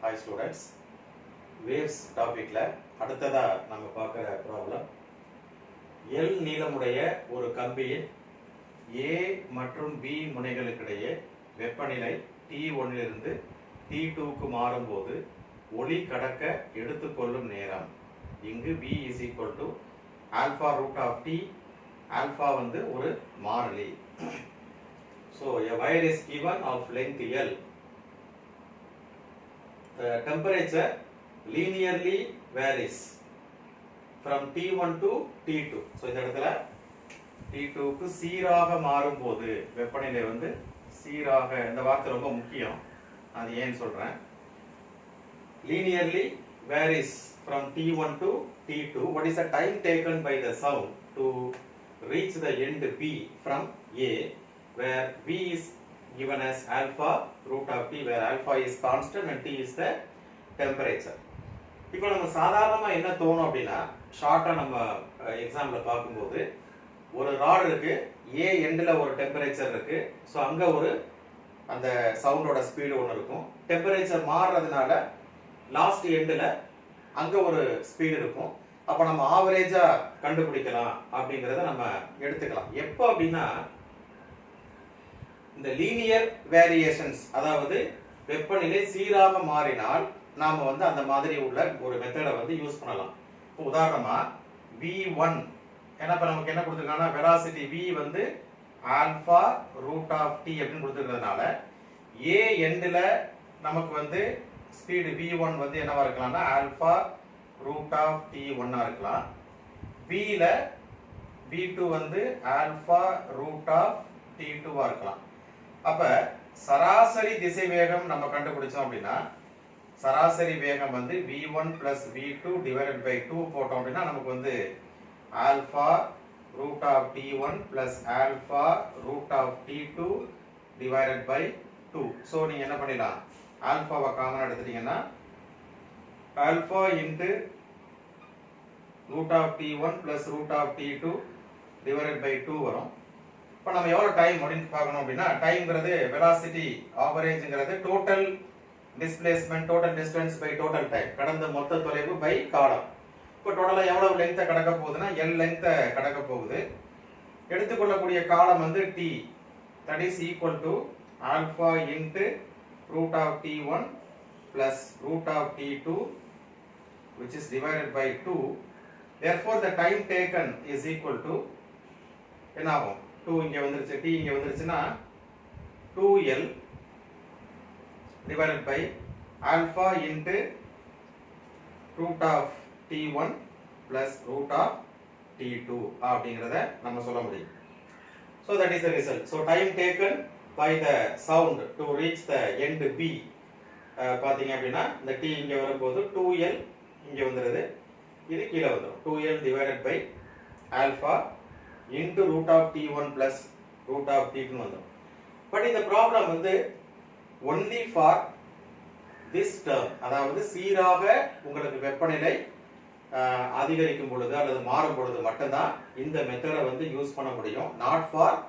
Hi students, waves டாபிக்ல அடுத்ததா நம்ம பார்க்குற ப்ராப்ளம் L நீளமுடைய ஒரு கம்பியின் A மற்றும் B முனைகளுக்கிடையே வெப்பநிலை T1 இலிருந்து T2க்கு மாறும்போது ஒளி கடக்க எடுத்துக்கொள்ளும் நேரம் இங்கு V is equal to alpha root of T, alpha வந்து ஒரு மாறிலி. So a wire is given of length L. The temperature linearly varies from T1 to T2. So இந்த இடத்துல T2 க்கு சீராக மாறும்போது வெப்பநிலை வந்து சீராக, இந்த வார்த்தை ரொம்ப முக்கியம், அது ஏன் சொல்றேன். Linearly varies from T1 to T2. What is the time taken by the sound to reach the end B from A, where V is given as alpha root of T, where alpha is constant and T is the temperature. இப்போ நம்ம சாதாரணமா என்ன தோணும் அப்படின்னா, ஷார்ட்டா நம்ம எக்ஸாம்பிள பார்க்கும்போது ஒரு ராட் இருக்கு, A எண்ட்ல ஒரு டெம்பரேச்சர் இருக்கு. ஸோ அங்க ஒரு அந்த சவுண்டோட ஸ்பீடு ஒன்று இருக்கும். டெம்பரேச்சர் மாறுறதுனால லாஸ்ட் எண்ட்ல அங்க ஒரு ஸ்பீடு இருக்கும். அப்ப நம்ம ஆவரேஜா கண்டுபிடிக்கலாம் அப்படிங்கறத நம்ம எடுத்துக்கலாம். எப்போ அப்படின்னா, இந்த லீனியர் வேரியேஷன்ஸ், அதாவது வெப்பநிலை சீராக மாறினால் நாம வந்து அந்த மாதிரி உள்ள ஒரு மெத்தடை வந்து யூஸ் பண்ணலாம். உதாரணமா V1, ஏன்னா இப்ப நமக்கு என்ன கொடுத்துருக்காங்கன்னா வெலாசிட்டி V வந்து ஆல்பா ரூட் ஆஃப் T அப்படின்னு கொடுத்துருக்கிறதுனால A எண்ட்ல நமக்கு வந்து ஸ்பீடு V1 வந்து என்னவா இருக்கலாம்னா ஆல்பா ரூட் ஆஃப் T1 இருக்கலாம். B ல V2 வந்து ஆல்பா ரூட் ஆஃப் T2 இருக்கலாம். அப்ப சராசரி திசை வேகம் நம்ம கண்டுபிடிச்சோம் அப்படின்னா, சராசரி வேகம் வந்து V1 plus V2 divided by 2 போட்டோம் அப்படின்னா நமக்கு வந்து alpha root of T1 plus alpha root of T2 divided by 2. So நீங்க என்ன பண்ணிடலாம், ஆல்பாவை காமன் எடுத்துட்டீங்கன்னா alpha into root of T1 plus ரூட் ஆஃப் T2 divided by 2 வரும். இப்போ நம்ம எவ்வளோ டைம் அப்படின்னு பார்க்கணும் அப்படின்னா, டைம்ங்கிறது வெலாசிட்டி ஆவரேஜ்ங்கிறது total displacement, total distance by total time, கடந்த மொத்த தொலைவு பை காலம். இப்போ டோட்டலாக எவ்வளவு லென்த்தை கடக்க போகுதுன்னா L லென்த்தை கடக்க போகுது. எடுத்துக்கொள்ளக்கூடிய காலம் வந்து T, that is equal to alpha into root of T1 plus root of T2 which is divided by 2. Therefore the time taken is equal to என்ன ஆகும், 2 இங்க வந்துருச்சு, T இங்க வந்துருச்சுன்னா 2L divided by alpha into root of T1 plus root of T2 அப்படிங்கறத நம்ம சொல்ல முடியும். So that is the result. So time taken by the sound to reach the end B பாத்தீங்க அப்படின்னா இந்த T இங்க வரும்போது 2L இங்க வந்துருது, இது கீழே வந்துரும். 2L divided by alpha into root of T1 plus root of T2 வந்துரும். பட் இந்த ப்ராப்ளம் வந்து only for this term, அதாவது சீராக உங்களுக்கு வெப்பநிலை அதிகரிக்கும் பொழுது அல்லது மாறும் பொழுது மட்டும்தான் இந்த மெத்தடை வந்து யூஸ் பண்ண முடியும், not for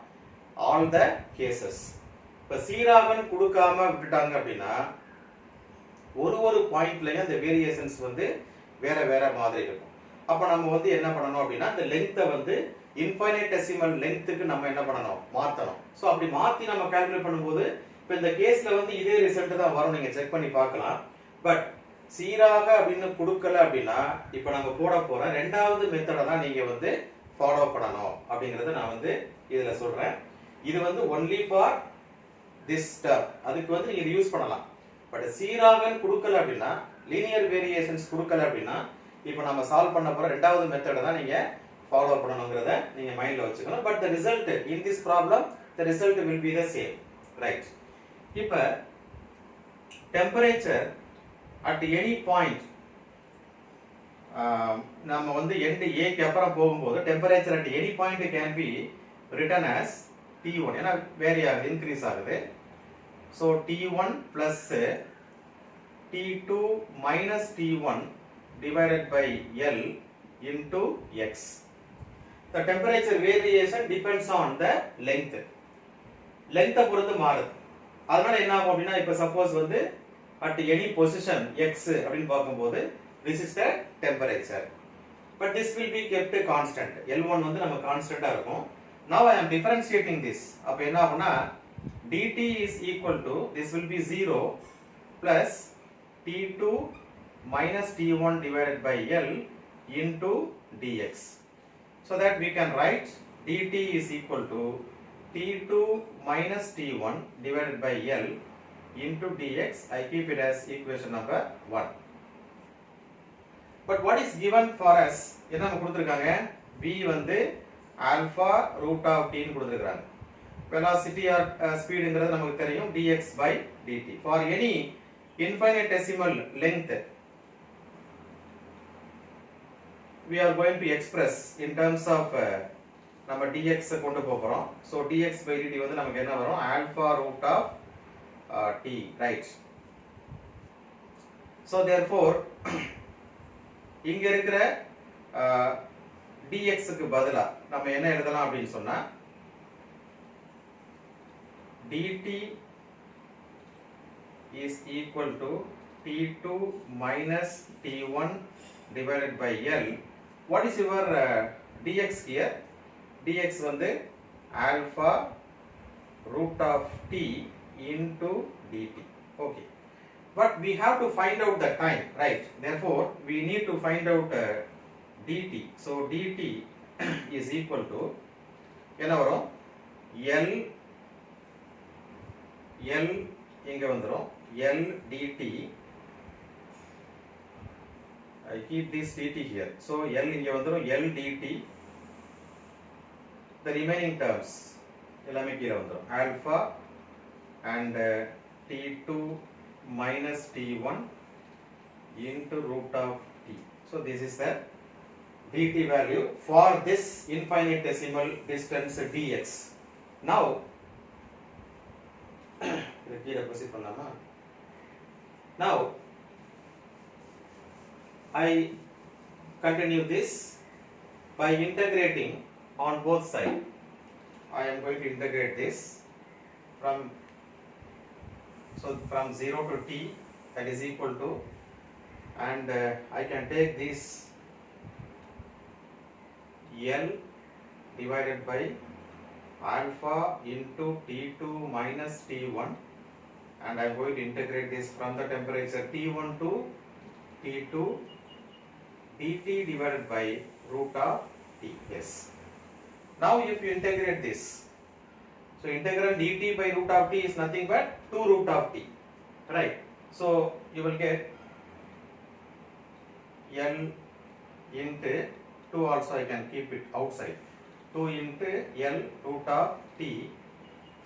all the cases. இப்ப சீராக கொடுக்காம விட்டுட்டாங்க அப்படின்னா ஒரு பாயிண்ட்லயும் அந்த வேரியேஷன்ஸ் வந்து வேற வேற மாதிரி இருக்கும். அப்ப நம்ம வந்து என்ன பண்ணணும் அப்படின்னா, இந்த லென்த்தை வந்து இன்ஃபைனைட்டெசிமல் லென்த்துக்கு நம்ம என்ன பண்ணணும், மாத்தணும். ஸோ அப்படி மாத்தி நம்ம கால்குலேட் பண்ணும்போது இப்போ இந்த கேஸ்ல வந்து இதே ரிசல்ட் தான் வரும், நீங்க செக் பண்ணி பார்க்கலாம். பட் சீராக அப்படின்னு கொடுக்கல அப்படின்னா இப்போ நம்ம போட போற ரெண்டாவது மெத்தடை தான் நீங்க வந்து ஃபாலோ பண்ணணும் அப்படிங்கறத நான் வந்து இதுல சொல்றேன். இது வந்து ஒன்லி ஃபார் திஸ் டர்ம், அதுக்கு வந்து நீங்க யூஸ் பண்ணலாம். பட் சீராக கொடுக்கல அப்படின்னா, லீனியர் வேரியேஷன்ஸ் கொடுக்கல அப்படின்னா இப்போ நம்ம சால்வ் பண்ண போற ரெண்டாவது மெத்தடை தான் நீங்க ஃபாலோ பண்ணணுங்கிறத நீங்க மைண்ட்ல வச்சுக்கணும். But the result in this problem, the result will be the same, right? இப்போ டெம்பரேச்சர் at any point, நம்ம வந்து end A க்கு அப்புறம் போகும்போது temperature at any point can be written as T1, ஏன்னா வேரி ஆகுது, இன்க்ரீஸ் ஆகுது. so T1 plus T2 minus T1 divided by L into X. The temperature variation depends on the length. length பொறுத்து மாறுது. அதனால என்ன ஆகும் அப்படின்னா, இப்ப சப்போஸ் வந்து at any position x அப்படினு பாக்கும்போது this is the temperature, but this will be kept constant. L1 வந்து நம்ம கான்ஸ்டன்ட்டா இருக்கும். Now I am differentiating this. அப்ப என்ன ஆகும்னா dt is equal to, this will be 0 plus t2 minus t1 divided by L into dx. So that we can write dt is equal to t2 minus t1 divided by L into dx. I keep it as equation number 1. But what is given for us? என்ன நம்ம கொடுத்திருக்காங்க? v வந்து alpha root of t ன்னு கொடுத்திருக்காங்க. Velocity or speed ங்கிறது நமக்கு தெரியும் dx by dt. For any infinitesimal length we are going to express in terms of நம்ம dx கொண்டு போறோம். So dx by dt வந்து நமக்கு என்ன வரும்? Alpha root of t, right? So therefore இங்க இருக்கிற dx க்கு பதிலா நம்ம என்ன எழுதலாம் அப்படினு சொன்னா dt is equal to t2 minus t1 divided by L. What is your dx here? Dx வந்து alpha root of t into dt. Okay. But we have to find out the time, right? Therefore, we need to find out dt. So dt is equal to என்ன வரும்? L இங்க வந்துரும் L dt. I keep this dt here. So L இங்க வந்துரும் L dt. The remaining terms எல்லாமே கீழ வந்துரும் alpha and t2 minus t1 into root of t. So this is the dt value for this infinitesimal distance dx. Now here proceed பண்ணலாமா? Now I continue this by integrating on both sides. I am going to integrate this from 0 to t, that is equal to, and I can take this L divided by alpha into t2 minus t1, and I am going to integrate this from the temperature t1 to t2 dt divided by root of t. Yes. Now if you integrate this, so integral dt by root of t is nothing but 2 root of t, right? So you will get L into 2, also I can keep it outside, 2 into L root of t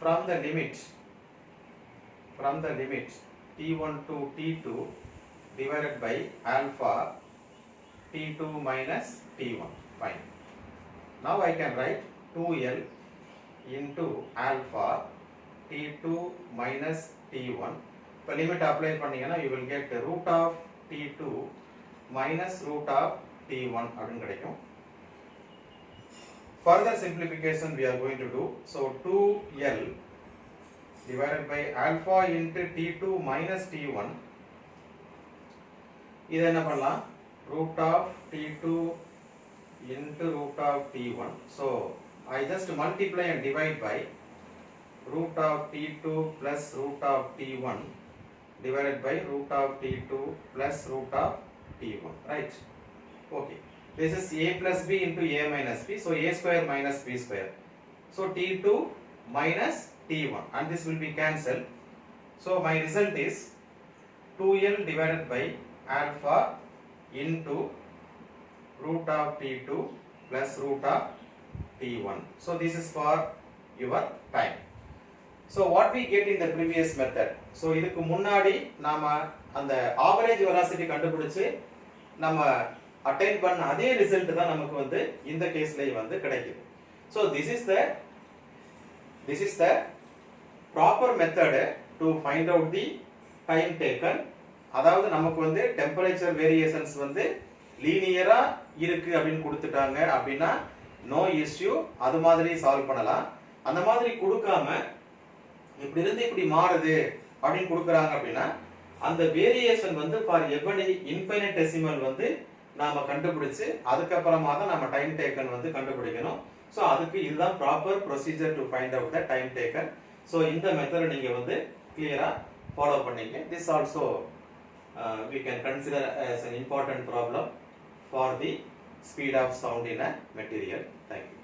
from the limit t1 to t2 divided by alpha t2 minus t1. Fine. Now I can write 2L into alpha t2 minus t1. இப்போ limit apply பண்ணீங்கன்னா you will get the root of t2 minus root of t1 அப்படினு கிடைக்கும். Further simplification we are going to do. So 2L divided by alpha into t2 minus t1. இது என்ன பண்ணலாம்? Root of t2 into root of t1. So I just multiply and divide by root of t2 plus root of t1 divided by root of t2 plus root of t1, right? Okay. This is a plus b into a minus b. So a square minus b square. So t2 minus t1, and this will be cancelled. So my result is 2L divided by alpha into root of t2 plus root of t1. So this is for your time. So what we get in the previous method. So இதுக்கு முன்னாடி நாம அந்த average velocity கண்டுபிடிச்சு நம்ம attain பண்ண அதே result தான் நமக்கு வந்து இந்த கேஸ்லயே வந்து கிடைக்குது. So this is the proper method to find out the time taken. அதாவது நமக்கு வந்து temperature variations வந்து லீனியரா இருக்கு அப்படினு கொடுத்துட்டாங்க அப்படினா நோ இஷ்யூ, அது மாதிரி சால்வ் பண்ணலாம். அந்த மாதிரி கொடுக்காம இப்படி இருந்து இப்படி மாறுது அப்படினு கொடுக்கறாங்க அப்படினா அந்த வேரியேஷன் வந்து ஃபார் எவரி இன்ஃபைனட்டெசிமல் வந்து நாம கண்டுபிடிச்சு அதுக்கப்புறமா தான் நம்ம டைம் டேக்கன் வந்து கண்டுபிடிக்கணும். ஸோ அதுக்கு இதுதான் proper procedure to find out the time taken. So இந்த மெத்தடை நீங்க வந்து கிளியரா ஃபாலோ பண்ணீங்க. This also we can consider as an important problem for the speed of sound in a material. Thank you.